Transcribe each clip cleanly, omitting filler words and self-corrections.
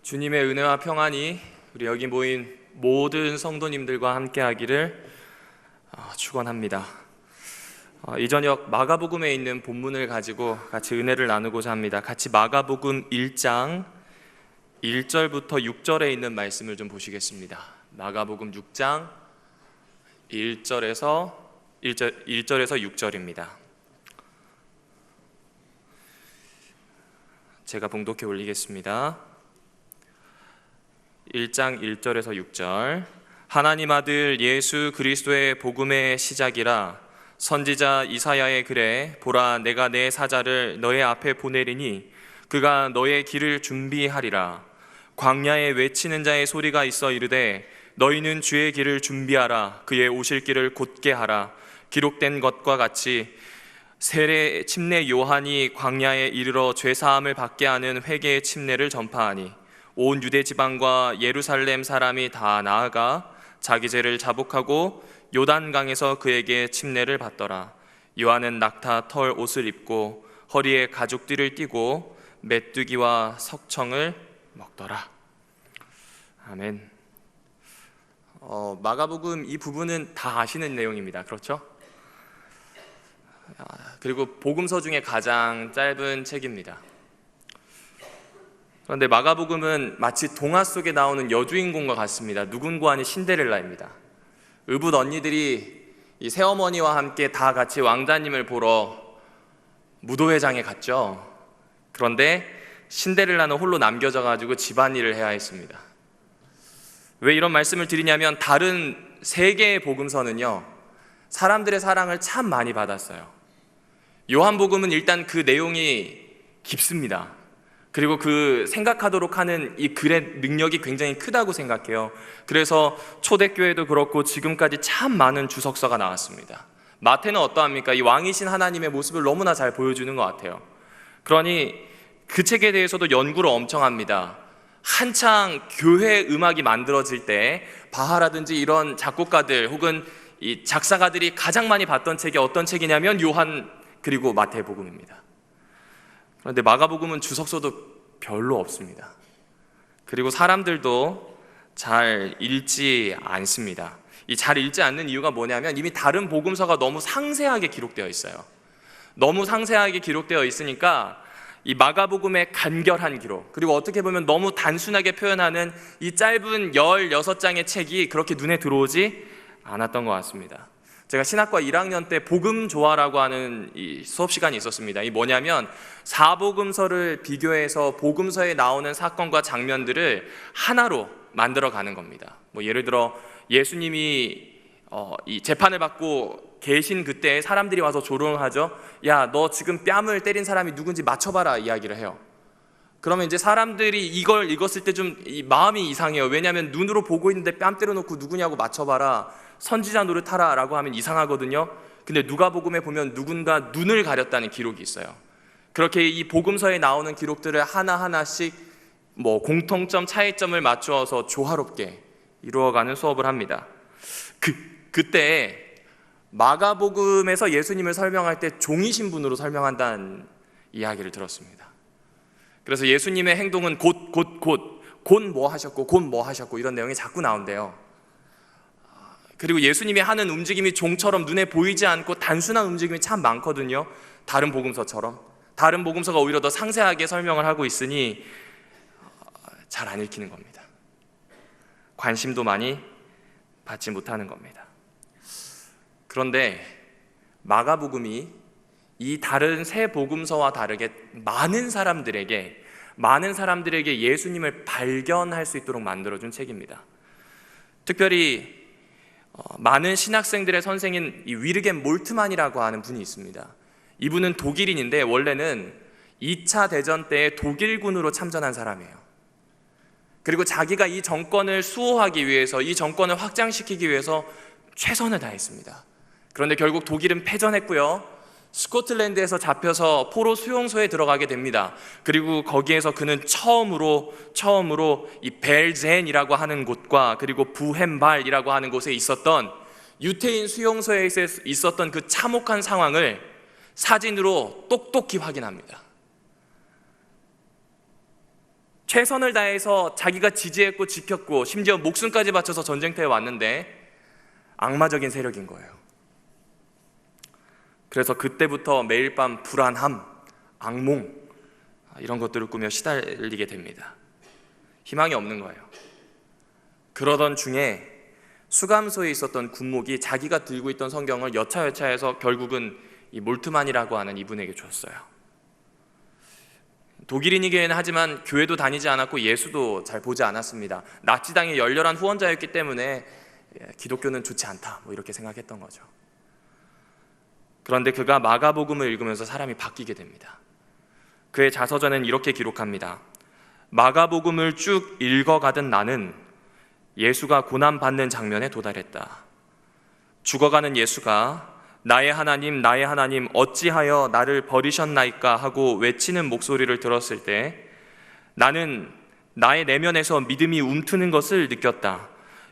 주님의 은혜와 평안이 우리 여기 모인 모든 성도님들과 함께하기를 축원합니다. 이 저녁 마가복음에 있는 본문을 가지고 같이 은혜를 나누고자 합니다. 같이 마가복음 1장 1절부터 6절에 있는 말씀을 좀 보시겠습니다. 마가복음 6장 1절에서 6절입니다. 제가 봉독해 올리겠습니다. 1장 1절에서 6절. 하나님 아들 예수 그리스도의 복음의 시작이라. 선지자 이사야의 글에 보라 내가 내 사자를 너의 앞에 보내리니 그가 너의 길을 준비하리라. 광야에 외치는 자의 소리가 있어 이르되 너희는 주의 길을 준비하라. 그의 오실 길을 곧게 하라. 기록된 것과 같이 세례 침례 요한이 광야에 이르러 죄사함을 받게 하는 회개의 침례를 전파하니 온 유대 지방과 예루살렘 사람이 다 나아가 자기 죄를 자복하고 요단강에서 그에게 침례를 받더라. 요한은 낙타 털 옷을 입고 허리에 가죽띠를 띠고 메뚜기와 석청을 먹더라. 아멘. 마가복음 이 부분은 다 아시는 내용입니다. 그렇죠? 그리고 복음서 중에 가장 짧은 책입니다. 그런데 마가복음은 마치 동화 속에 나오는 여주인공과 같습니다. 누군가 아닌 신데렐라입니다. 의붓 언니들이 이 새어머니와 함께 다 같이 왕자님을 보러 무도회장에 갔죠. 그런데 신데렐라는 홀로 남겨져가지고 집안일을 해야 했습니다. 왜 이런 말씀을 드리냐면 다른 세 개의 복음서는요 사람들의 사랑을 참 많이 받았어요. 요한복음은 일단 그 내용이 깊습니다. 그리고 그 생각하도록 하는 이 글의 능력이 굉장히 크다고 생각해요. 그래서 초대교회도 그렇고 지금까지 참 많은 주석서가 나왔습니다. 마태는 어떠합니까? 이 왕이신 하나님의 모습을 너무나 잘 보여주는 것 같아요. 그러니 그 책에 대해서도 연구를 엄청 합니다. 한창 교회 음악이 만들어질 때 바하라든지 이런 작곡가들 혹은 이 작사가들이 가장 많이 봤던 책이 어떤 책이냐면 요한 그리고 마태복음입니다. 그런데 마가복음은 주석서도 별로 없습니다. 그리고 사람들도 잘 읽지 않습니다. 이 잘 읽지 않는 이유가 뭐냐면 이미 다른 복음서가 너무 상세하게 기록되어 있어요. 너무 상세하게 기록되어 있으니까 이 마가복음의 간결한 기록, 그리고 어떻게 보면 너무 단순하게 표현하는 이 짧은 16장의 책이 그렇게 눈에 들어오지 않았던 것 같습니다. 제가 신학과 1학년 때 복음조화라고 하는 이 수업 시간이 있었습니다. 이 뭐냐면 사복음서를 비교해서 복음서에 나오는 사건과 장면들을 하나로 만들어 가는 겁니다. 뭐 예를 들어 예수님이 이 재판을 받고 계신 그때 사람들이 와서 조롱하죠. 야, 너 지금 뺨을 때린 사람이 누군지 맞춰봐라 이야기를 해요. 그러면 이제 사람들이 이걸 읽었을 때 좀 마음이 이상해요. 왜냐하면 눈으로 보고 있는데 뺨 때려놓고 누구냐고 맞춰봐라, 선지자 노릇하라 라고 하면 이상하거든요. 근데 누가복음에 보면 누군가 눈을 가렸다는 기록이 있어요. 그렇게 이 복음서에 나오는 기록들을 하나하나씩 뭐 공통점, 차이점을 맞추어서 조화롭게 이루어가는 수업을 합니다. 그때 마가복음에서 예수님을 설명할 때 종이신분으로 설명한다는 이야기를 들었습니다. 그래서 예수님의 행동은 곧 뭐 하셨고 이런 내용이 자꾸 나온대요. 그리고 예수님이 하는 움직임이 종처럼 눈에 보이지 않고 단순한 움직임이 참 많거든요. 다른 복음서처럼. 다른 복음서가 오히려 더 상세하게 설명을 하고 있으니 잘 안 읽히는 겁니다. 관심도 많이 받지 못하는 겁니다. 그런데 마가복음이 이 다른 세 복음서와 다르게 많은 사람들에게 예수님을 발견할 수 있도록 만들어준 책입니다. 특별히 많은 신학생들의 선생인 이 위르겐 몰트만이라고 하는 분이 있습니다. 이분은 독일인인데 원래는 2차 대전 때 독일군으로 참전한 사람이에요. 그리고 자기가 이 정권을 수호하기 위해서, 이 정권을 확장시키기 위해서 최선을 다했습니다. 그런데 결국 독일은 패전했고요. 스코틀랜드에서 잡혀서 포로 수용소에 들어가게 됩니다. 그리고 거기에서 그는 처음으로 이 벨젠이라고 하는 곳과 그리고 부헨발이라고 하는 곳에 있었던 유태인 수용소에 있었던 그 참혹한 상황을 사진으로 똑똑히 확인합니다. 최선을 다해서 자기가 지지했고 지켰고 심지어 목숨까지 바쳐서 전쟁터에 왔는데 악마적인 세력인 거예요. 그래서 그때부터 매일 밤 불안함, 악몽 이런 것들을 꾸며 시달리게 됩니다. 희망이 없는 거예요. 그러던 중에 수감소에 있었던 군목이 자기가 들고 있던 성경을 여차여차해서 결국은 이 몰트만이라고 하는 이분에게 줬어요. 독일인이긴 하지만 교회도 다니지 않았고 예수도 잘 보지 않았습니다. 나치당의 열렬한 후원자였기 때문에 기독교는 좋지 않다 이렇게 생각했던 거죠. 그런데 그가 마가복음을 읽으면서 사람이 바뀌게 됩니다. 그의 자서전은 이렇게 기록합니다. 마가복음을 쭉 읽어가던 나는 예수가 고난받는 장면에 도달했다. 죽어가는 예수가 나의 하나님 나의 하나님 어찌하여 나를 버리셨나이까 하고 외치는 목소리를 들었을 때 나는 나의 내면에서 믿음이 움트는 것을 느꼈다.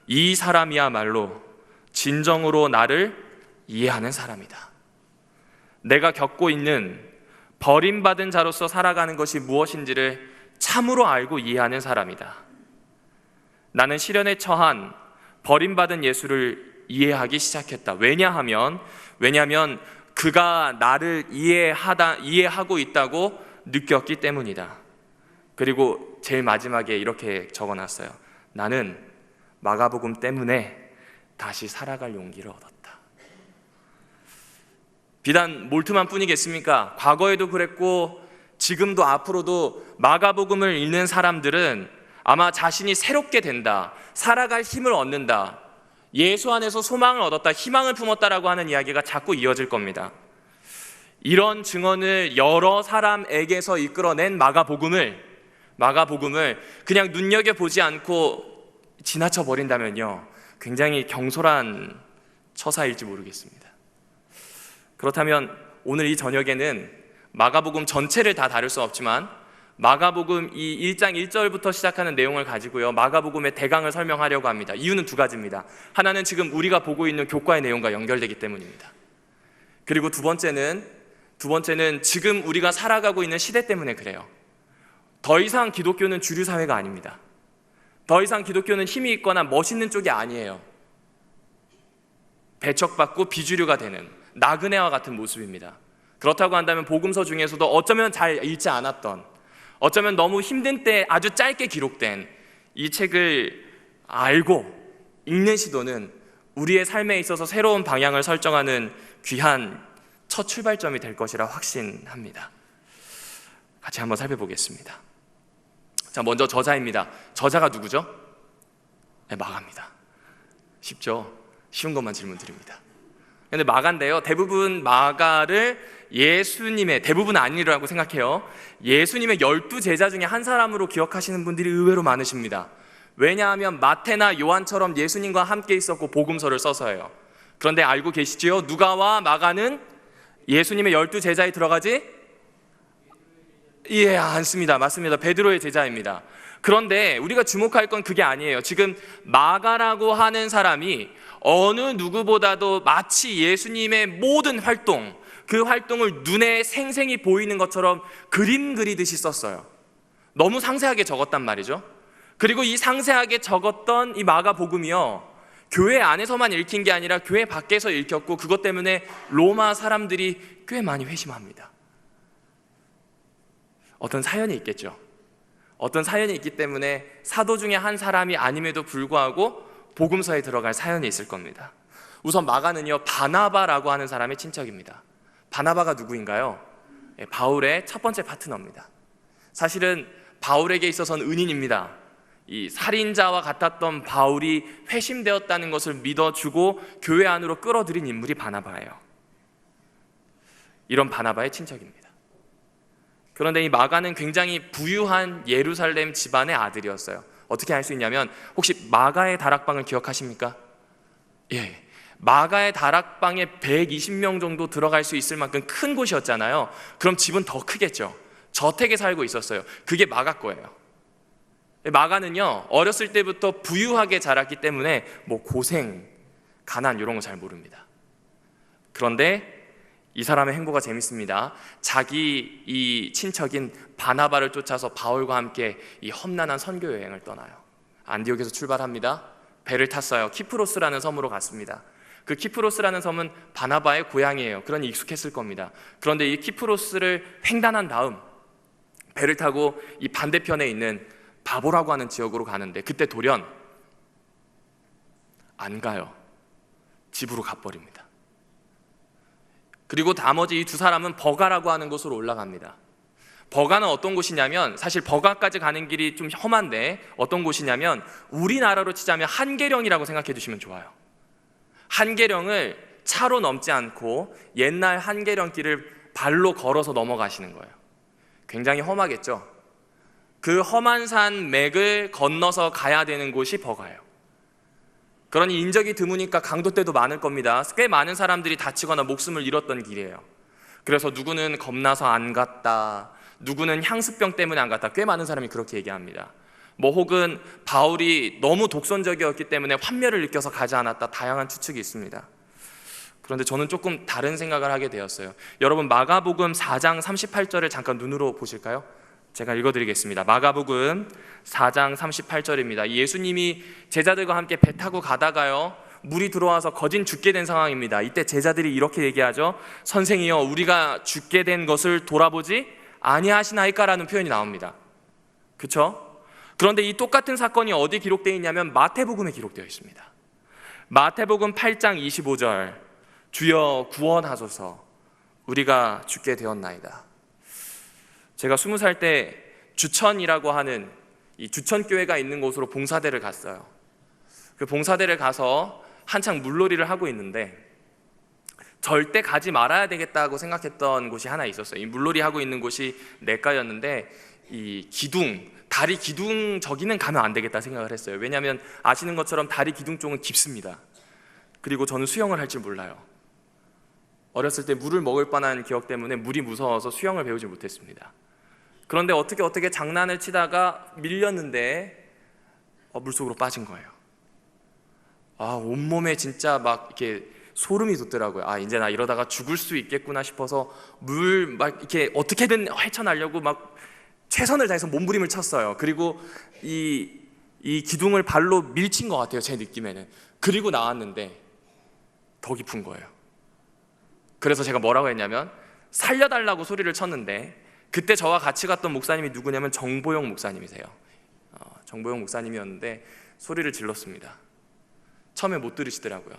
이 사람이야말로 진정으로 나를 이해하는 사람이다. 내가 겪고 있는 버림받은 자로서 살아가는 것이 무엇인지를 참으로 알고 이해하는 사람이다. 나는 시련에 처한 버림받은 예수를 이해하기 시작했다. 왜냐하면 그가 나를 이해하고 있다고 느꼈기 때문이다. 그리고 제일 마지막에 이렇게 적어놨어요. 나는 마가복음 때문에 다시 살아갈 용기를 얻었다. 비단 몰트만 뿐이겠습니까? 과거에도 그랬고 지금도 앞으로도 마가복음을 읽는 사람들은 아마 자신이 새롭게 된다, 살아갈 힘을 얻는다, 예수 안에서 소망을 얻었다, 희망을 품었다라고 하는 이야기가 자꾸 이어질 겁니다. 이런 증언을 여러 사람에게서 이끌어낸 마가복음을 그냥 눈여겨보지 않고 지나쳐버린다면요, 굉장히 경솔한 처사일지 모르겠습니다. 그렇다면 오늘 이 저녁에는 마가복음 전체를 다 다룰 수 없지만 마가복음 이 1장 1절부터 시작하는 내용을 가지고요, 마가복음의 대강을 설명하려고 합니다. 이유는 두 가지입니다. 하나는 지금 우리가 보고 있는 교과의 내용과 연결되기 때문입니다. 그리고 두 번째는 지금 우리가 살아가고 있는 시대 때문에 그래요. 더 이상 기독교는 주류 사회가 아닙니다. 더 이상 기독교는 힘이 있거나 멋있는 쪽이 아니에요. 배척받고 비주류가 되는 나그네와 같은 모습입니다. 그렇다고 한다면 복음서 중에서도 어쩌면 잘 읽지 않았던, 어쩌면 너무 힘든 때 아주 짧게 기록된 이 책을 알고 읽는 시도는 우리의 삶에 있어서 새로운 방향을 설정하는 귀한 첫 출발점이 될 것이라 확신합니다. 같이 한번 살펴보겠습니다. 자, 먼저 저자입니다. 저자가 누구죠? 네, 마가입니다. 쉽죠? 쉬운 것만 질문 드립니다. 근데 마가인데요, 대부분 마가를 예수님의, 대부분 아니라고 생각해요, 예수님의 12제자 중에 한 사람으로 기억하시는 분들이 의외로 많으십니다. 왜냐하면 마태나 요한처럼 예수님과 함께 있었고 복음서를 써서예요. 그런데 알고 계시지요? 누가와 마가는 예수님의 12제자에 들어가지? 예, 않습니다. 맞습니다. 베드로의 제자입니다. 그런데 우리가 주목할 건 그게 아니에요. 지금 마가라고 하는 사람이 어느 누구보다도 마치 예수님의 모든 활동, 그 활동을 눈에 생생히 보이는 것처럼 그림 그리듯이 썼어요. 너무 상세하게 적었단 말이죠. 그리고 이 상세하게 적었던 이 마가복음이요, 교회 안에서만 읽힌 게 아니라 교회 밖에서 읽혔고 그것 때문에 로마 사람들이 꽤 많이 회심합니다. 어떤 사연이 있겠죠. 어떤 사연이 있기 때문에 사도 중에 한 사람이 아님에도 불구하고 복음서에 들어갈 사연이 있을 겁니다. 우선 마가는요, 바나바라고 하는 사람의 친척입니다. 바나바가 누구인가요? 바울의 첫 번째 파트너입니다. 사실은 바울에게 있어서는 은인입니다. 이 살인자와 같았던 바울이 회심되었다는 것을 믿어주고 교회 안으로 끌어들인 인물이 바나바예요. 이런 바나바의 친척입니다. 그런데 이 마가는 굉장히 부유한 예루살렘 집안의 아들이었어요. 어떻게 알 수 있냐면, 혹시 마가의 다락방을 기억하십니까? 예, 마가의 다락방에 120명 정도 들어갈 수 있을 만큼 큰 곳이었잖아요. 그럼 집은 더 크겠죠. 저택에 살고 있었어요. 그게 마가 거예요. 마가는요, 어렸을 때부터 부유하게 자랐기 때문에 뭐 고생, 가난 이런 거 잘 모릅니다. 그런데 이 사람의 행보가 재밌습니다. 자기 이 친척인 바나바를 쫓아서 바울과 함께 이 험난한 선교 여행을 떠나요. 안디옥에서 출발합니다. 배를 탔어요. 키프로스라는 섬으로 갔습니다. 그 키프로스라는 섬은 바나바의 고향이에요. 그러니 익숙했을 겁니다. 그런데 이 키프로스를 횡단한 다음 배를 타고 이 반대편에 있는 바보라고 하는 지역으로 가는데, 그때 돌연 안 가요. 집으로 가버립니다. 그리고 나머지 이 두 사람은 버가라고 하는 곳으로 올라갑니다. 버가는 어떤 곳이냐면, 사실 버가까지 가는 길이 좀 험한데 어떤 곳이냐면 우리나라로 치자면 한계령이라고 생각해 주시면 좋아요. 한계령을 차로 넘지 않고 옛날 한계령 길을 발로 걸어서 넘어가시는 거예요. 굉장히 험하겠죠. 그 험한 산 맥을 건너서 가야 되는 곳이 버가예요. 그러니 인적이 드무니까 강도 때도 많을 겁니다. 꽤 많은 사람들이 다치거나 목숨을 잃었던 길이에요. 그래서 누구는 겁나서 안 갔다, 누구는 향수병 때문에 안 갔다, 꽤 많은 사람이 그렇게 얘기합니다. 혹은 바울이 너무 독선적이었기 때문에 환멸을 느껴서 가지 않았다, 다양한 추측이 있습니다. 그런데 저는 조금 다른 생각을 하게 되었어요. 여러분, 마가복음 4장 38절을 잠깐 눈으로 보실까요? 제가 읽어드리겠습니다. 마가복음 4장 38절입니다. 예수님이 제자들과 함께 배 타고 가다가요, 물이 들어와서 거진 죽게 된 상황입니다. 이때 제자들이 이렇게 얘기하죠. 선생이여, 우리가 죽게 된 것을 돌아보지 아니하시나이까라는 표현이 나옵니다. 그렇죠? 그런데 이 똑같은 사건이 어디 기록되어 있냐면 마태복음에 기록되어 있습니다. 마태복음 8장 25절, 주여 구원하소서, 우리가 죽게 되었나이다. 제가 20살 때 주천이라고 하는 이 주천교회가 있는 곳으로 봉사대를 갔어요. 그 봉사대를 가서 한창 물놀이를 하고 있는데 절대 가지 말아야 되겠다고 생각했던 곳이 하나 있었어요. 이 물놀이 하고 있는 곳이 내과였는데 이 기둥, 다리 기둥 저기는 가면 안 되겠다 생각을 했어요. 왜냐하면 아시는 것처럼 다리 기둥 쪽은 깊습니다. 그리고 저는 수영을 할 줄 몰라요. 어렸을 때 물을 먹을 뻔한 기억 때문에 물이 무서워서 수영을 배우지 못했습니다. 그런데 어떻게 장난을 치다가 밀렸는데 물속으로 빠진 거예요. 온몸에 진짜 막 이렇게 소름이 돋더라고요. 이제 나 이러다가 죽을 수 있겠구나 싶어서 물 막 이렇게 어떻게든 헤쳐나려고 막 최선을 다해서 몸부림을 쳤어요. 그리고 이 기둥을 발로 밀친 것 같아요, 제 느낌에는. 그리고 나왔는데 더 깊은 거예요. 그래서 제가 뭐라고 했냐면 살려달라고 소리를 쳤는데, 그때 저와 같이 갔던 목사님이 누구냐면 정보영 목사님이세요. 정보영 목사님이었는데 소리를 질렀습니다. 처음에 못 들으시더라고요.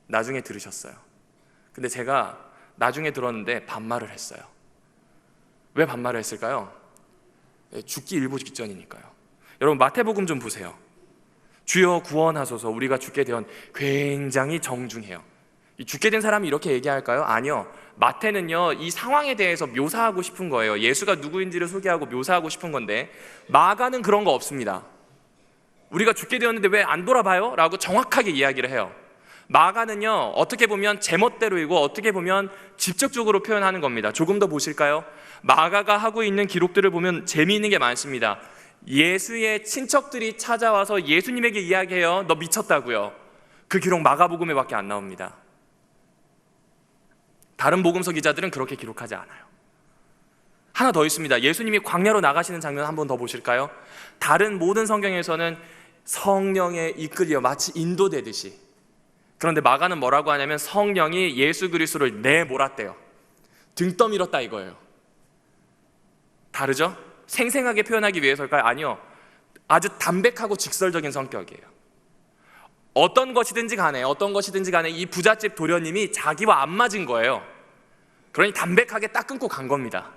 나중에 들으셨어요. 근데 제가 나중에 들었는데 반말을 했어요. 왜 반말을 했을까요? 죽기 일보 직전이니까요. 여러분, 마태복음 좀 보세요. 주여 구원하소서, 우리가 죽게 되었. 굉장히 정중해요. 이 죽게 된 사람이 이렇게 얘기할까요? 아니요. 마태는요, 이 상황에 대해서 묘사하고 싶은 거예요. 예수가 누구인지를 소개하고 묘사하고 싶은 건데, 마가는 그런 거 없습니다. 우리가 죽게 되었는데 왜 안 돌아봐요? 라고 정확하게 이야기를 해요. 마가는요, 어떻게 보면 제멋대로이고 어떻게 보면 직접적으로 표현하는 겁니다. 조금 더 보실까요? 마가가 하고 있는 기록들을 보면 재미있는 게 많습니다. 예수의 친척들이 찾아와서 예수님에게 이야기해요. 너 미쳤다고요. 그 기록 마가복음에 밖에 안 나옵니다. 다른 복음서 기자들은 그렇게 기록하지 않아요. 하나 더 있습니다. 예수님이 광야로 나가시는 장면 한 번 더 보실까요? 다른 모든 성경에서는 성령에 이끌려 마치 인도되듯이. 그런데 마가는 뭐라고 하냐면 성령이 예수 그리스도를 내몰았대요. 등 떠밀었다 이거예요. 다르죠? 생생하게 표현하기 위해서일까요? 아니요. 아주 담백하고 직설적인 성격이에요. 어떤 것이든지 간에 이 부잣집 도련님이 자기와 안 맞은 거예요. 그러니 담백하게 딱 끊고 간 겁니다.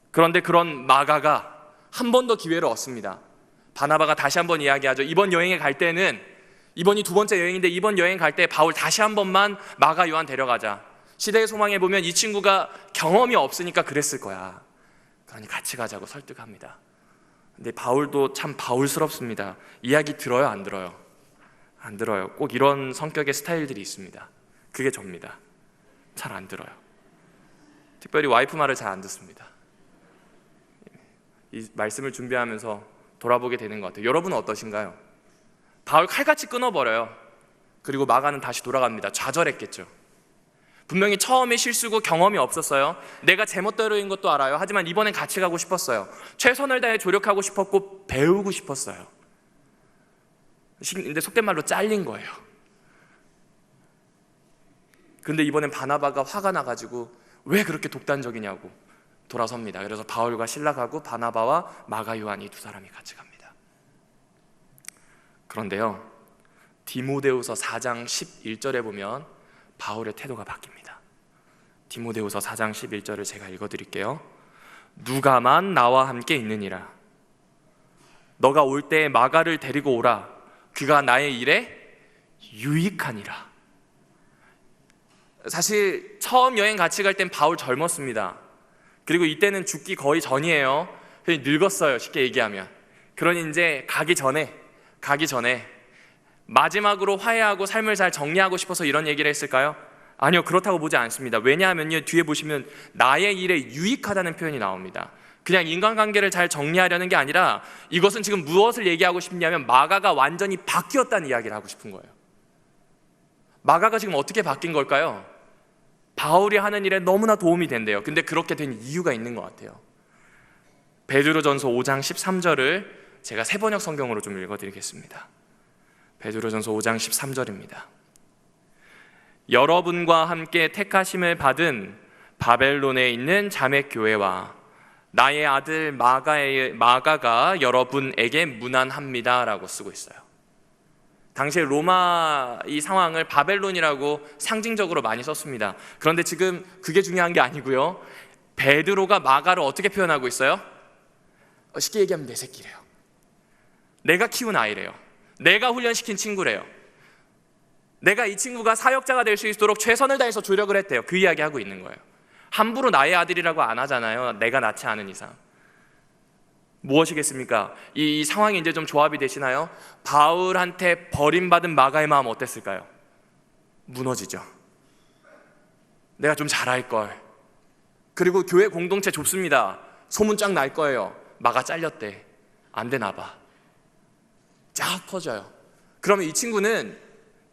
그런데 그런 마가가 한 번 더 기회를 얻습니다. 바나바가 다시 한번 이야기하죠. 이번 여행에 갈 때는, 이번이 두 번째 여행인데 이번 여행 갈 때 바울 다시 한 번만 마가 요한 데려가자. 시대의 소망에 보면 이 친구가 경험이 없으니까 그랬을 거야. 그러니 같이 가자고 설득합니다. 근데 바울도 참 바울스럽습니다. 이야기 들어요, 안 들어요? 안 들어요. 꼭 이런 성격의 스타일들이 있습니다. 그게 접니다. 잘 안 들어요. 특별히 와이프 말을 잘 안 듣습니다. 이 말씀을 준비하면서 돌아보게 되는 것 같아요. 여러분은 어떠신가요? 바울 칼같이 끊어버려요. 그리고 마가는 다시 돌아갑니다. 좌절했겠죠. 분명히 처음에 실수고 경험이 없었어요. 내가 제멋대로인 것도 알아요. 하지만 이번엔 같이 가고 싶었어요. 최선을 다해 조력하고 싶었고 배우고 싶었어요. 근데 속된 말로 잘린 거예요. 근데 이번엔 바나바가 화가 나가지고 왜 그렇게 독단적이냐고 돌아섭니다. 그래서 바울과 실라가고 바나바와 마가 요한이 두 사람이 같이 갑니다. 그런데요, 디모데후서 4장 11절에 보면 바울의 태도가 바뀝니다. 디모데후서 4장 11절을 제가 읽어드릴게요. 누가만 나와 함께 있느니라. 너가 올 때에 마가를 데리고 오라. 그가 나의 일에 유익하니라. 사실 처음 여행 같이 갈 땐 바울 젊었습니다. 그리고 이때는 죽기 거의 전이에요. 늙었어요, 쉽게 얘기하면. 그러니 이제 가기 전에 마지막으로 화해하고 삶을 잘 정리하고 싶어서 이런 얘기를 했을까요? 아니요, 그렇다고 보지 않습니다. 왜냐하면요, 뒤에 보시면 나의 일에 유익하다는 표현이 나옵니다. 그냥 인간관계를 잘 정리하려는 게 아니라 이것은 지금 무엇을 얘기하고 싶냐면 마가가 완전히 바뀌었다는 이야기를 하고 싶은 거예요. 마가가 지금 어떻게 바뀐 걸까요? 바울이 하는 일에 너무나 도움이 된대요. 근데 그렇게 된 이유가 있는 것 같아요. 베드로전서 5장 13절을 제가 새번역 성경으로 좀 읽어드리겠습니다. 베드로전서 5장 13절입니다. 여러분과 함께 택하심을 받은 바벨론에 있는 자매교회와 나의 아들 마가가 여러분에게 문안합니다 라고 쓰고 있어요. 당시에 로마 이 상황을 바벨론이라고 상징적으로 많이 썼습니다. 그런데 지금 그게 중요한 게 아니고요, 베드로가 마가를 어떻게 표현하고 있어요? 쉽게 얘기하면 내 새끼래요. 내가 키운 아이래요. 내가 훈련시킨 친구래요. 내가 이 친구가 사역자가 될 수 있도록 최선을 다해서 조력을 했대요. 그 이야기하고 있는 거예요. 함부로 나의 아들이라고 안 하잖아요. 내가 낳지 않은 이상. 무엇이겠습니까? 이 상황이 이제 좀 조합이 되시나요? 바울한테 버림받은 마가의 마음 어땠을까요? 무너지죠. 내가 좀 잘할걸. 그리고 교회 공동체 좁습니다. 소문 쫙 날 거예요. 마가 잘렸대. 안 되나 봐. 쫙 퍼져요. 그러면 이 친구는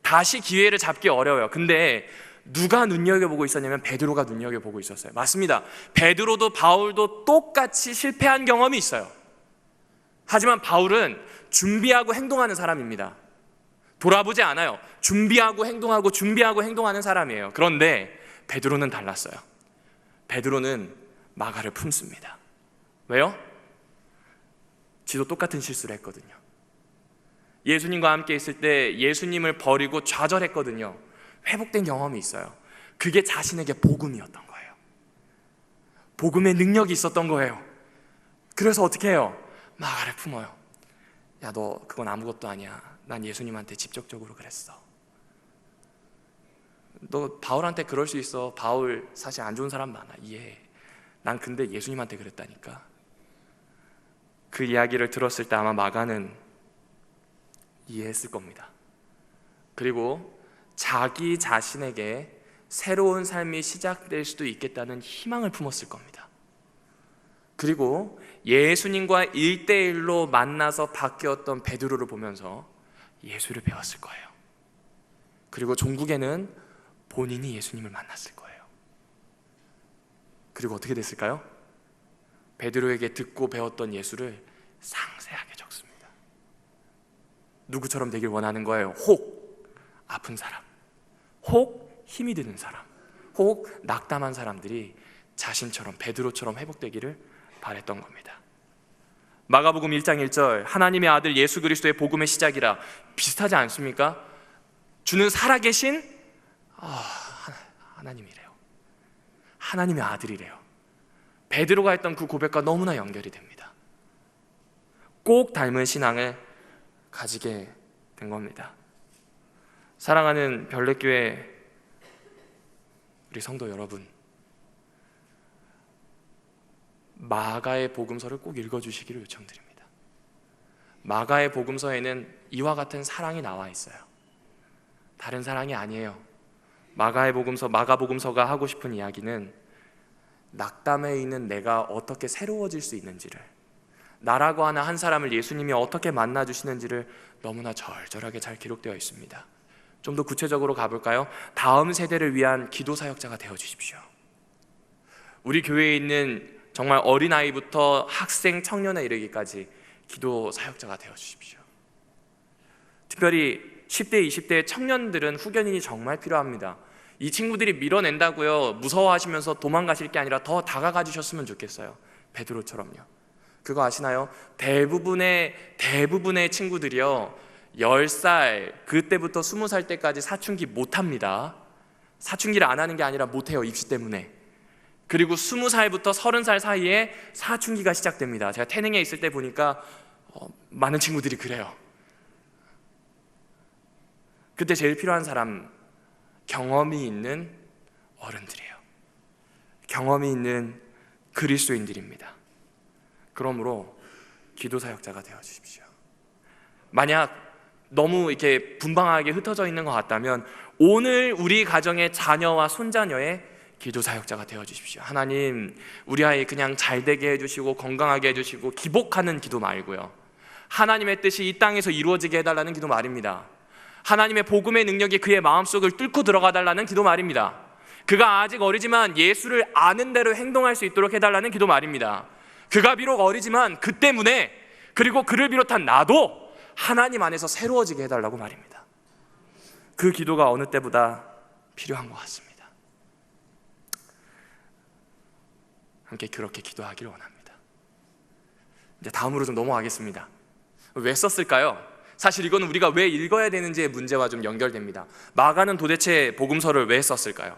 다시 기회를 잡기 어려워요. 근데 누가 눈여겨보고 있었냐면 베드로가 눈여겨보고 있었어요. 맞습니다. 베드로도 바울도 똑같이 실패한 경험이 있어요. 하지만 바울은 준비하고 행동하는 사람입니다. 돌아보지 않아요. 준비하고 행동하는 사람이에요. 그런데 베드로는 달랐어요. 베드로는 마가를 품습니다. 왜요? 지도 똑같은 실수를 했거든요. 예수님과 함께 있을 때 예수님을 버리고 좌절했거든요. 회복된 경험이 있어요. 그게 자신에게 복음이었던 거예요. 복음의 능력이 있었던 거예요. 그래서 어떻게 해요? 마가를 품어요. 야, 너 그건 아무것도 아니야. 난 예수님한테 직접적으로 그랬어. 너 바울한테 그럴 수 있어. 바울 사실 안 좋은 사람 많아. 이해해. 난 근데 예수님한테 그랬다니까. 그 이야기를 들었을 때 아마 마가는 이해했을 겁니다. 그리고 자기 자신에게 새로운 삶이 시작될 수도 있겠다는 희망을 품었을 겁니다. 그리고 예수님과 1대1로 만나서 바뀌었던 베드로를 보면서 예수를 배웠을 거예요. 그리고 종국에는 본인이 예수님을 만났을 거예요. 그리고 어떻게 됐을까요? 베드로에게 듣고 배웠던 예수를 상세하게 적습니다. 누구처럼 되길 원하는 거예요? 혹 아픈 사람, 혹 힘이 드는 사람, 혹 낙담한 사람들이 자신처럼 베드로처럼 회복되기를 바랬던 겁니다. 마가복음 1장 1절 하나님의 아들 예수 그리스도의 복음의 시작이라 비슷하지 않습니까? 주는 살아계신 하나님이래요. 하나님의 아들이래요. 베드로가 했던 그 고백과 너무나 연결이 됩니다. 꼭 닮은 신앙을 가지게 된 겁니다. 사랑하는 별내교회 우리 성도 여러분, 마가의 복음서를 꼭 읽어주시기를 요청드립니다. 마가의 복음서에는 이와 같은 사랑이 나와 있어요. 다른 사랑이 아니에요. 마가복음서가 하고 싶은 이야기는 낙담해 있는 내가 어떻게 새로워질 수 있는지를, 나라고 하는 한 사람을 예수님이 어떻게 만나주시는지를 너무나 절절하게 잘 기록되어 있습니다. 좀 더 구체적으로 가볼까요? 다음 세대를 위한 기도 사역자가 되어주십시오. 우리 교회에 있는 정말 어린아이부터 학생, 청년에 이르기까지 기도 사역자가 되어주십시오. 특별히 10대, 20대 청년들은 후견인이 정말 필요합니다. 이 친구들이 밀어낸다고요 무서워하시면서 도망가실 게 아니라 더 다가가 주셨으면 좋겠어요. 베드로처럼요. 그거 아시나요? 대부분의 친구들이요 10살, 그때부터 20살 때까지 사춘기 못합니다. 사춘기를 안 하는 게 아니라 못해요, 입시 때문에. 그리고 20살부터 30살 사이에 사춘기가 시작됩니다. 제가 태능에 있을 때 보니까 많은 친구들이 그래요. 그때 제일 필요한 사람, 경험이 있는 어른들이에요. 경험이 있는 그리스도인들입니다. 그러므로 기도 사역자가 되어주십시오. 만약 너무 이렇게 분방하게 흩어져 있는 것 같다면 오늘 우리 가정의 자녀와 손자녀의 기도 사역자가 되어주십시오. 하나님, 우리 아이 그냥 잘 되게 해주시고 건강하게 해주시고 기복하는 기도 말고요, 하나님의 뜻이 이 땅에서 이루어지게 해달라는 기도 말입니다. 하나님의 복음의 능력이 그의 마음속을 뚫고 들어가 달라는 기도 말입니다. 그가 아직 어리지만 예수를 아는 대로 행동할 수 있도록 해달라는 기도 말입니다. 그가 비록 어리지만 그 때문에, 그리고 그를 비롯한 나도 하나님 안에서 새로워지게 해달라고 말입니다. 그 기도가 어느 때보다 필요한 것 같습니다. 함께 그렇게 기도하기를 원합니다. 이제 다음으로 좀 넘어가겠습니다. 왜 썼을까요? 사실 이거는 우리가 왜 읽어야 되는지의 문제와 좀 연결됩니다. 마가는 도대체 복음서를 왜 썼을까요?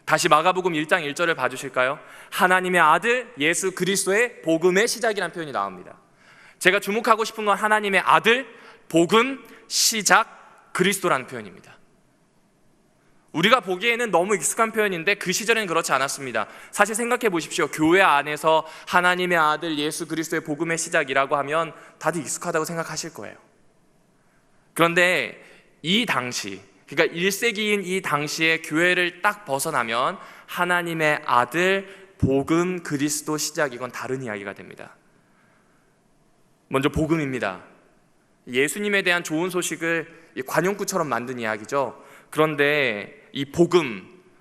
다시 마가복음 1장 1절을 봐주실까요? 하나님의 아들 예수 그리스도의 복음의 시작이라는 표현이 나옵니다. 제가 주목하고 싶은 건 하나님의 아들, 복음, 시작, 그리스도라는 표현입니다. 우리가 보기에는 너무 익숙한 표현인데 그 시절에는 그렇지 않았습니다. 사실 생각해 보십시오. 교회 안에서 하나님의 아들 예수 그리스도의 복음의 시작이라고 하면 다들 익숙하다고 생각하실 거예요. 그런데 이 당시, 그러니까 1세기인 이 당시에 교회를 딱 벗어나면 하나님의 아들, 복음, 그리스도 시작, 이건 다른 이야기가 됩니다. 먼저 복음입니다. 예수님에 대한 좋은 소식을 관용구처럼 만든 이야기죠. 그런데 이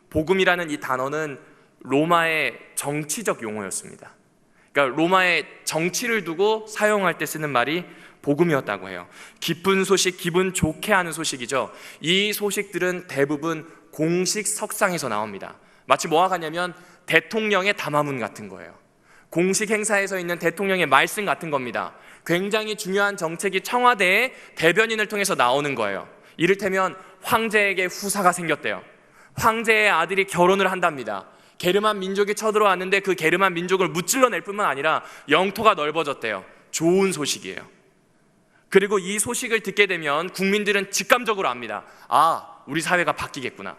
복음이라는 이 단어는 로마의 정치적 용어였습니다. 그러니까 로마의 정치를 두고 사용할 때 쓰는 말이 복음이었다고 해요. 기쁜 소식, 기분 좋게 하는 소식이죠. 이 소식들은 대부분 공식 석상에서 나옵니다. 마치 뭐와 같냐면 대통령의 담화문 같은 거예요. 공식 행사에서 있는 대통령의 말씀 같은 겁니다. 굉장히 중요한 정책이 청와대의 대변인을 통해서 나오는 거예요. 이를테면 황제에게 후사가 생겼대요. 황제의 아들이 결혼을 한답니다. 게르만 민족이 쳐들어왔는데 그 게르만 민족을 무찔러낼 뿐만 아니라 영토가 넓어졌대요. 좋은 소식이에요. 그리고 이 소식을 듣게 되면 국민들은 직감적으로 압니다. 아, 우리 사회가 바뀌겠구나.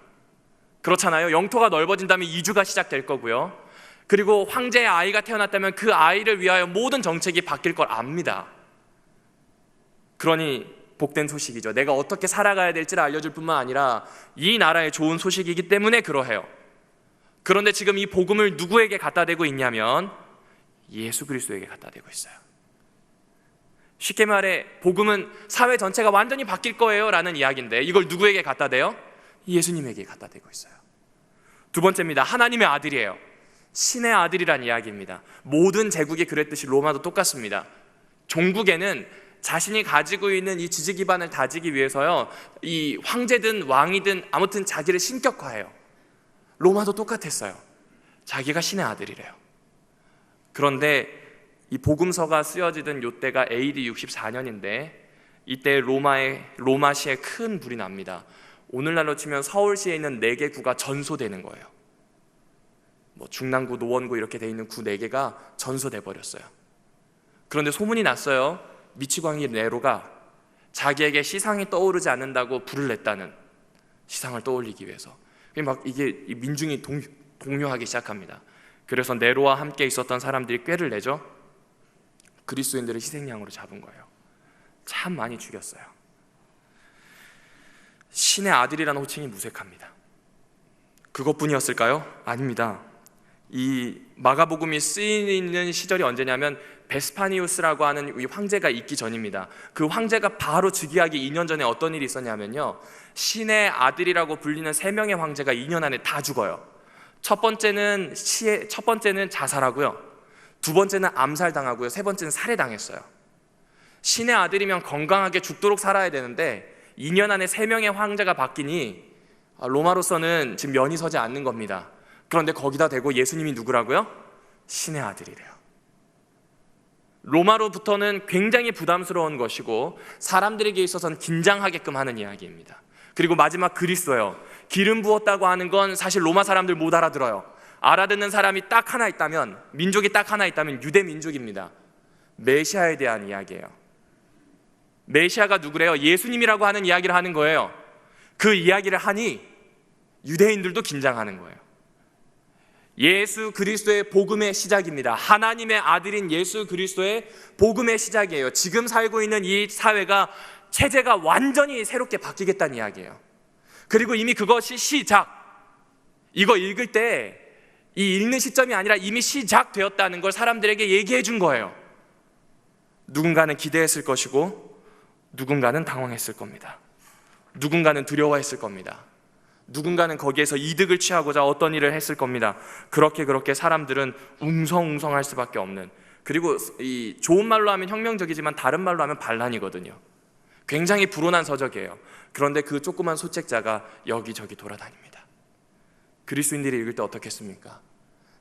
그렇잖아요. 영토가 넓어진다면 이주가 시작될 거고요. 그리고 황제의 아이가 태어났다면 그 아이를 위하여 모든 정책이 바뀔 걸 압니다. 그러니 복된 소식이죠. 내가 어떻게 살아가야 될지를 알려줄 뿐만 아니라 이 나라의 좋은 소식이기 때문에 그러해요. 그런데 지금 이 복음을 누구에게 갖다 대고 있냐면 예수 그리스도에게 갖다 대고 있어요. 쉽게 말해 복음은 사회 전체가 완전히 바뀔 거예요 라는 이야기인데 이걸 누구에게 갖다 대요? 예수님에게 갖다 대고 있어요. 두 번째입니다. 하나님의 아들이에요. 신의 아들이란 이야기입니다. 모든 제국이 그랬듯이 로마도 똑같습니다. 종국에는 자신이 가지고 있는 이 지지 기반을 다지기 위해서요, 이 황제든 왕이든 아무튼 자기를 신격화해요. 로마도 똑같았어요. 자기가 신의 아들이래요. 그런데 이 복음서가 쓰여지던 이때가 AD 64년인데 이때 로마시에 큰 불이 납니다. 오늘날로 치면 서울시에 있는 4개 구가 전소되는 거예요. 뭐 중랑구, 노원구 이렇게 돼 있는 구 4개가 전소돼 버렸어요. 그런데 소문이 났어요. 미치광이 네로가 자기에게 시상이 떠오르지 않는다고 불을 냈다는, 시상을 떠올리기 위해서. 막 이게 민중이 동요하기 시작합니다. 그래서 네로와 함께 있었던 사람들이 꾀를 내죠. 그리스도인들을 희생양으로 잡은 거예요. 참 많이 죽였어요. 신의 아들이라는 호칭이 무색합니다. 그것뿐이었을까요? 아닙니다. 이 마가복음이 쓰이는 시절이 언제냐면 베스파니우스라고 하는 이 황제가 있기 전입니다. 그 황제가 바로 즉위하기 2년 전에 어떤 일이 있었냐면요, 신의 아들이라고 불리는 3명의 황제가 2년 안에 다 죽어요. 첫 번째는 자살하고요, 두 번째는 암살당하고요, 세 번째는 살해당했어요. 신의 아들이면 건강하게 죽도록 살아야 되는데 2년 안에 3명의 황제가 바뀌니 로마로서는 지금 면이 서지 않는 겁니다. 그런데 거기다 대고 예수님이 누구라고요? 신의 아들이래요. 로마로부터는 굉장히 부담스러운 것이고 사람들에게 있어서는 긴장하게끔 하는 이야기입니다. 그리고 마지막 그리스도예요. 기름 부었다고 하는 건 사실 로마 사람들 못 알아들어요. 알아듣는 사람이 딱 하나 있다면, 민족이 딱 하나 있다면 유대 민족입니다. 메시아에 대한 이야기예요. 메시아가 누구래요? 예수님이라고 하는 이야기를 하는 거예요. 그 이야기를 하니 유대인들도 긴장하는 거예요. 예수 그리스도의 복음의 시작입니다. 하나님의 아들인 예수 그리스도의 복음의 시작이에요. 지금 살고 있는 이 사회가, 체제가 완전히 새롭게 바뀌겠다는 이야기예요. 그리고 이미 그것이 이거 읽을 때 이 읽는 시점이 아니라 이미 시작되었다는 걸 사람들에게 얘기해 준 거예요. 누군가는 기대했을 것이고 누군가는 당황했을 겁니다. 누군가는 두려워했을 겁니다. 누군가는 거기에서 이득을 취하고자 어떤 일을 했을 겁니다. 그렇게 사람들은 웅성웅성할 수밖에 없는, 그리고 이 좋은 말로 하면 혁명적이지만 다른 말로 하면 반란이거든요. 굉장히 불온한 서적이에요. 그런데 그 조그만 소책자가 여기저기 돌아다닙니다. 그리스도인들이 읽을 때 어떻겠습니까?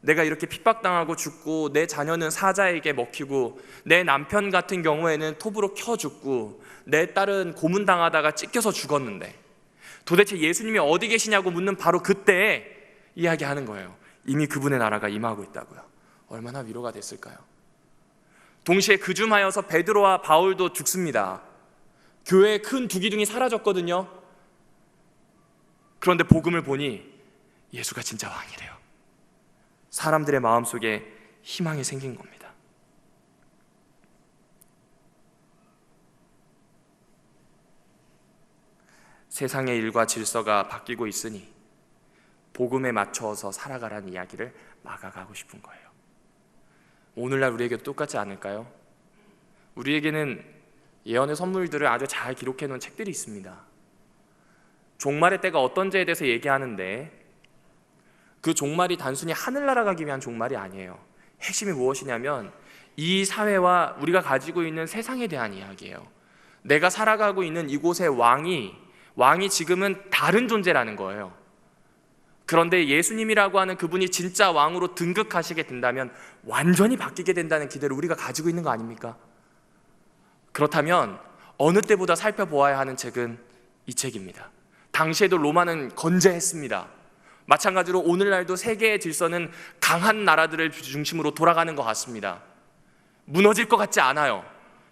내가 이렇게 핍박당하고 죽고, 내 자녀는 사자에게 먹히고, 내 남편 같은 경우에는 톱으로 켜 죽고, 내 딸은 고문당하다가 찢겨서 죽었는데 도대체 예수님이 어디 계시냐고 묻는 바로 그때 이야기하는 거예요. 이미 그분의 나라가 임하고 있다고요. 얼마나 위로가 됐을까요? 동시에 그줌하여서 베드로와 바울도 죽습니다. 교회의 큰 두기둥이 사라졌거든요. 그런데 복음을 보니 예수가 진짜 왕이래요. 사람들의 마음속에 희망이 생긴 겁니다. 세상의 일과 질서가 바뀌고 있으니 복음에 맞춰서 살아가라는 이야기를 마가가 하고 싶은 거예요. 오늘날 우리에게도 똑같지 않을까요? 우리에게는 예언의 선물들을 아주 잘 기록해 놓은 책들이 있습니다. 종말의 때가 어떤지에 대해서 얘기하는데, 그 종말이 단순히 하늘나라 가기 위한 종말이 아니에요. 핵심이 무엇이냐면 이 사회와 우리가 가지고 있는 세상에 대한 이야기예요. 내가 살아가고 있는 이곳의 왕이 지금은 다른 존재라는 거예요. 그런데 예수님이라고 하는 그분이 진짜 왕으로 등극하시게 된다면 완전히 바뀌게 된다는 기대를 우리가 가지고 있는 거 아닙니까? 그렇다면 어느 때보다 살펴보아야 하는 책은 이 책입니다. 당시에도 로마는 건재했습니다. 마찬가지로 오늘날도 세계의 질서는 강한 나라들을 중심으로 돌아가는 것 같습니다. 무너질 것 같지 않아요.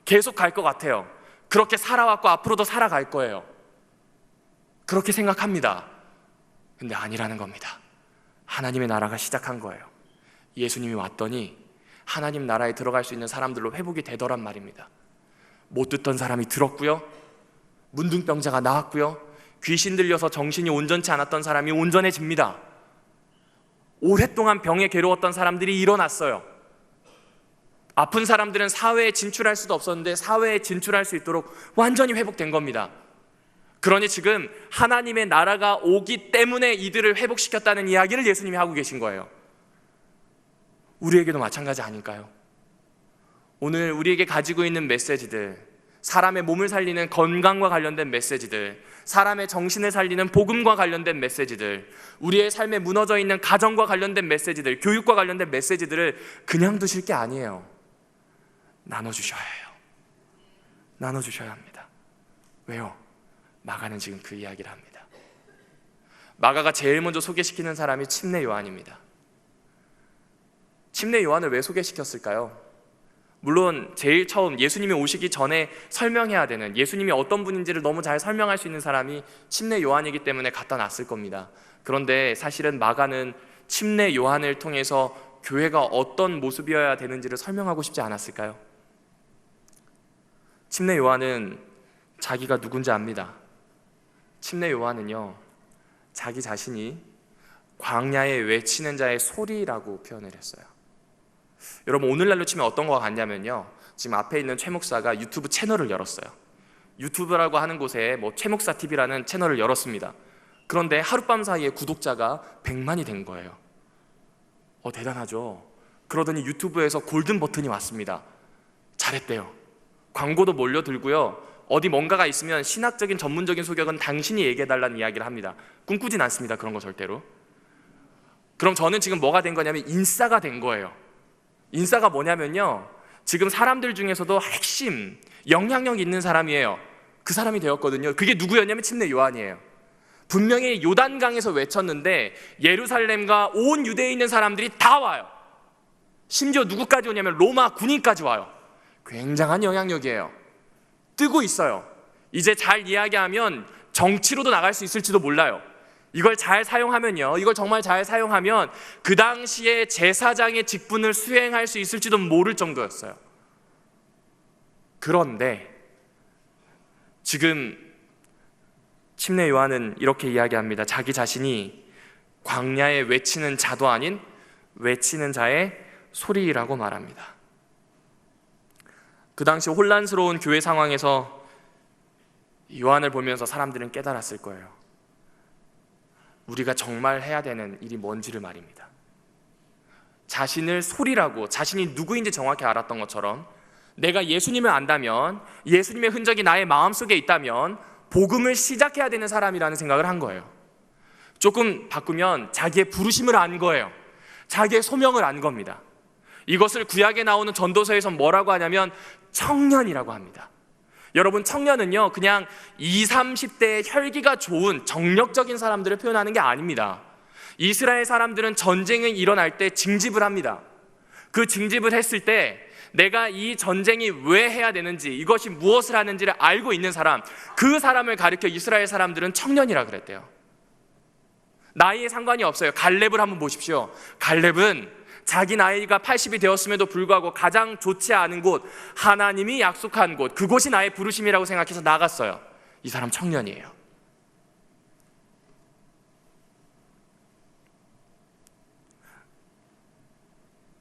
계속 갈 것 같아요. 그렇게 살아왔고 앞으로도 살아갈 거예요. 그렇게 생각합니다. 근데 아니라는 겁니다. 하나님의 나라가 시작한 거예요. 예수님이 왔더니 하나님 나라에 들어갈 수 있는 사람들로 회복이 되더란 말입니다. 못 듣던 사람이 들었고요, 문둥병자가 나았고요, 귀신 들려서 정신이 온전치 않았던 사람이 온전해집니다. 오랫동안 병에 괴로웠던 사람들이 일어났어요. 아픈 사람들은 사회에 진출할 수도 없었는데 사회에 진출할 수 있도록 완전히 회복된 겁니다. 그러니 지금 하나님의 나라가 오기 때문에 이들을 회복시켰다는 이야기를 예수님이 하고 계신 거예요. 우리에게도 마찬가지 아닐까요? 오늘 우리에게 가지고 있는 메시지들, 사람의 몸을 살리는 건강과 관련된 메시지들, 사람의 정신을 살리는 복음과 관련된 메시지들, 우리의 삶에 무너져 있는 가정과 관련된 메시지들, 교육과 관련된 메시지들을 그냥 두실 게 아니에요. 나눠주셔야 해요. 나눠주셔야 합니다. 왜요? 마가는 지금 그 이야기를 합니다. 마가가 제일 먼저 소개시키는 사람이 침례 요한입니다. 침례 요한을 왜 소개시켰을까요? 물론 제일 처음 예수님이 오시기 전에 설명해야 되는, 예수님이 어떤 분인지를 너무 잘 설명할 수 있는 사람이 침례 요한이기 때문에 갖다 놨을 겁니다. 그런데 사실은 마가는 침례 요한을 통해서 교회가 어떤 모습이어야 되는지를 설명하고 싶지 않았을까요? 침례 요한은 자기가 누군지 압니다. 침례 요한은요, 자기 자신이 광야에 외치는 자의 소리라고 표현을 했어요. 여러분, 오늘날로 치면 어떤 거가 같냐면요, 지금 앞에 있는 최 목사가 유튜브 채널을 열었어요. 유튜브라고 하는 곳에 최 목사 TV라는 채널을 열었습니다. 그런데 하룻밤 사이에 구독자가 100만이 된 거예요. 대단하죠. 그러더니 유튜브에서 골든 버튼이 왔습니다. 잘했대요. 광고도 몰려들고요, 어디 뭔가가 있으면 신학적인 전문적인 소격은 당신이 얘기해달라는 이야기를 합니다. 꿈꾸진 않습니다, 그런 거 절대로. 그럼 저는 지금 뭐가 된 거냐면 인싸가 된 거예요. 인싸가 뭐냐면요, 지금 사람들 중에서도 핵심 영향력 있는 사람이에요. 그 사람이 되었거든요. 그게 누구였냐면 침례 요한이에요. 분명히 요단강에서 외쳤는데 예루살렘과 온 유대에 있는 사람들이 다 와요. 심지어 누구까지 오냐면 로마 군인까지 와요. 굉장한 영향력이에요. 뜨고 있어요. 이제 잘 이야기하면 정치로도 나갈 수 있을지도 몰라요. 이걸 잘 사용하면요, 이걸 정말 잘 사용하면 그 당시에 제사장의 직분을 수행할 수 있을지도 모를 정도였어요. 그런데 지금 침례 요한은 이렇게 이야기합니다. 자기 자신이 광야에 외치는 자도 아닌 외치는 자의 소리라고 말합니다. 그 당시 혼란스러운 교회 상황에서 요한을 보면서 사람들은 깨달았을 거예요. 우리가 정말 해야 되는 일이 뭔지를 말입니다. 자신을 소리라고, 자신이 누구인지 정확히 알았던 것처럼 내가 예수님을 안다면, 예수님의 흔적이 나의 마음속에 있다면 복음을 시작해야 되는 사람이라는 생각을 한 거예요. 조금 바꾸면 자기의 부르심을 안 거예요. 자기의 소명을 안 겁니다. 이것을 구약에 나오는 전도서에서 뭐라고 하냐면 청년이라고 합니다. 여러분, 청년은요, 그냥 20, 30대의 혈기가 좋은 정력적인 사람들을 표현하는 게 아닙니다. 이스라엘 사람들은 전쟁이 일어날 때 징집을 합니다. 그 징집을 했을 때 내가 이 전쟁이 왜 해야 되는지, 이것이 무엇을 하는지를 알고 있는 사람, 그 사람을 가리켜 이스라엘 사람들은 청년이라 그랬대요. 나이에 상관이 없어요. 갈렙을 한번 보십시오. 갈렙은 자기 나이가 80이 되었음에도 불구하고 가장 좋지 않은 곳, 하나님이 약속한 곳, 그곳이 나의 부르심이라고 생각해서 나갔어요. 이 사람 청년이에요.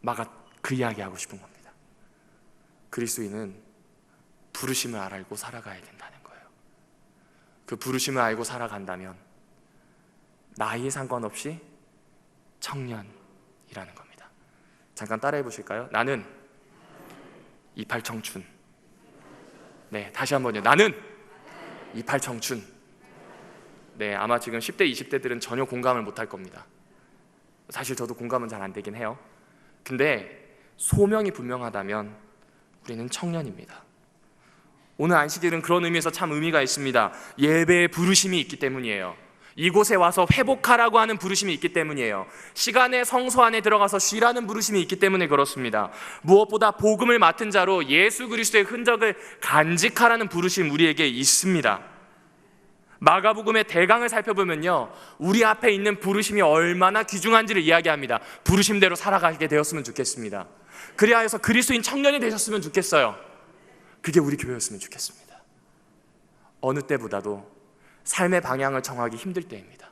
마가 그 이야기 하고 싶은 겁니다. 그리스도인은 부르심을 알고 살아가야 된다는 거예요. 그 부르심을 알고 살아간다면 나이에 상관없이 청년이라는 겁니다. 잠깐 따라해 보실까요? 나는 28 청춘. 네, 다시 한번요. 나는 28 청춘. 네, 아마 지금 10대, 20대들은 전혀 공감을 못할 겁니다. 사실 저도 공감은 잘 안 되긴 해요. 근데 소명이 분명하다면 우리는 청년입니다. 오늘 안식일은 그런 의미에서 참 의미가 있습니다. 예배의 부르심이 있기 때문이에요. 이곳에 와서 회복하라고 하는 부르심이 있기 때문이에요. 시간의 성소 안에 들어가서 쉬라는 부르심이 있기 때문에 그렇습니다. 무엇보다 복음을 맡은 자로 예수 그리스도의 흔적을 간직하라는 부르심 우리에게 있습니다. 마가복음의 대강을 살펴보면요, 우리 앞에 있는 부르심이 얼마나 귀중한지를 이야기합니다. 부르심대로 살아가게 되었으면 좋겠습니다. 그리하여 그리스도인 청년이 되셨으면 좋겠어요. 그게 우리 교회였으면 좋겠습니다. 어느 때보다도 삶의 방향을 정하기 힘들 때입니다.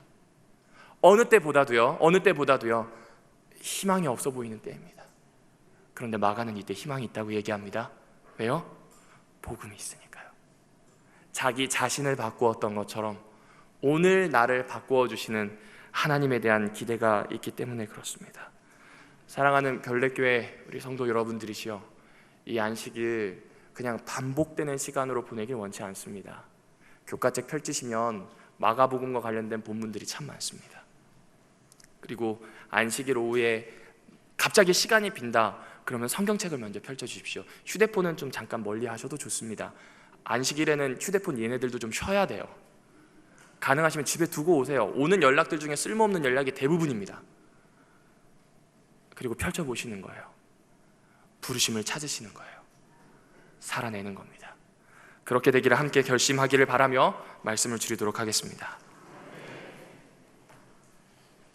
어느 때보다도요, 희망이 없어 보이는 때입니다. 그런데 마가는 이때 희망이 있다고 얘기합니다. 왜요? 복음이 있으니까요. 자기 자신을 바꾸었던 것처럼 오늘 나를 바꾸어 주시는 하나님에 대한 기대가 있기 때문에 그렇습니다. 사랑하는 별내교회 우리 성도 여러분들이시여, 이 안식일 그냥 반복되는 시간으로 보내길 원치 않습니다. 교과책 펼치시면 마가복음과 관련된 본문들이 참 많습니다. 그리고 안식일 오후에 갑자기 시간이 빈다 그러면 성경책을 먼저 펼쳐주십시오. 휴대폰은 좀 잠깐 멀리 하셔도 좋습니다. 안식일에는 휴대폰 얘네들도 좀 쉬어야 돼요. 가능하시면 집에 두고 오세요. 오는 연락들 중에 쓸모없는 연락이 대부분입니다. 그리고 펼쳐보시는 거예요. 부르심을 찾으시는 거예요. 살아내는 겁니다. 그렇게 되기를 함께 결심하기를 바라며 말씀을 드리도록 하겠습니다.